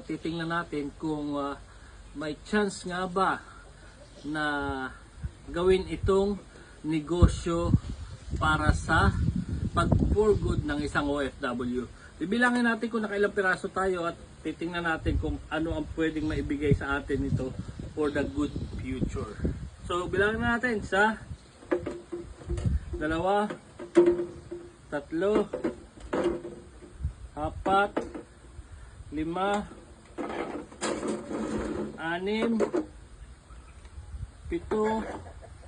titingnan natin kung may chance nga ba na gawin itong negosyo para sa pag-for good ng isang OFW. Bibilangin natin kung nakailang piraso tayo at titingnan natin kung ano ang pwedeng maibigay sa atin ito for the good future. So bilangin natin sa 2, 3, 4, 5, 6, 6, 7, 8,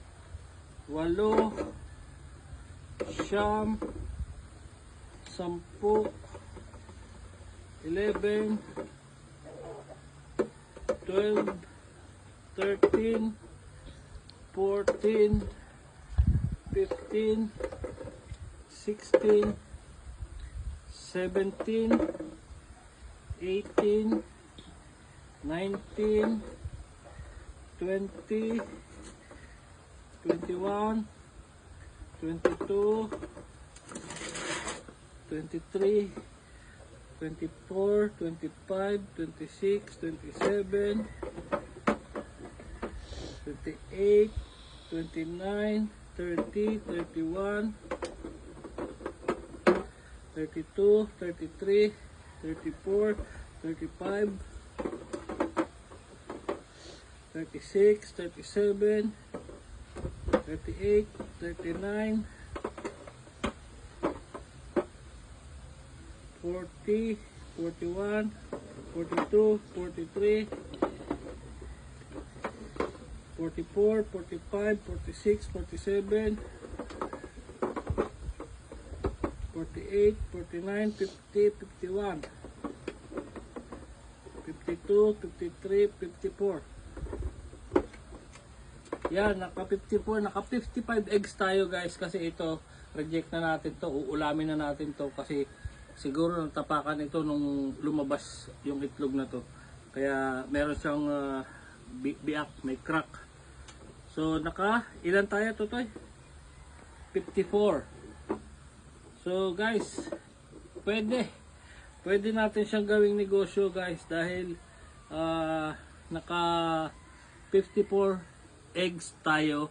9, 10, 11, 12, 13, 14, 15, 16, 17, 18, 19, 20, 21, 22, 23, 24, 25, 26, 27, 28, 29, 30, 31, 32, 33, 34, 35, 36, 37, 38, 39, 40, 41, 42, 43, 44, 45, 46, 47, 48, 49, 50, 51, 52, 53, 54. Yan, naka 54, naka 55 eggs tayo guys, kasi ito reject na natin to, uulamin na natin to kasi siguro natapakan ito nung lumabas yung itlog na to. Kaya meron siyang biak, may crack. So naka ilan tayo Totoy? 54. So guys, pwede natin siyang gawing negosyo guys dahil naka 54 eggs tayo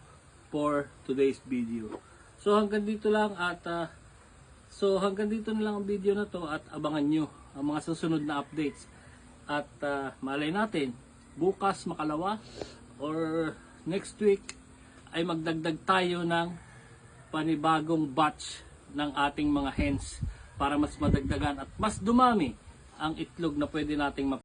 for today's video. So hanggang dito lang at hanggang dito na lang ang video na to at abangan nyo ang mga susunod na updates. At malay natin, bukas makalawa or next week ay magdagdag tayo ng panibagong batch ng ating mga hens para mas madagdagan at mas dumami ang itlog na pwede nating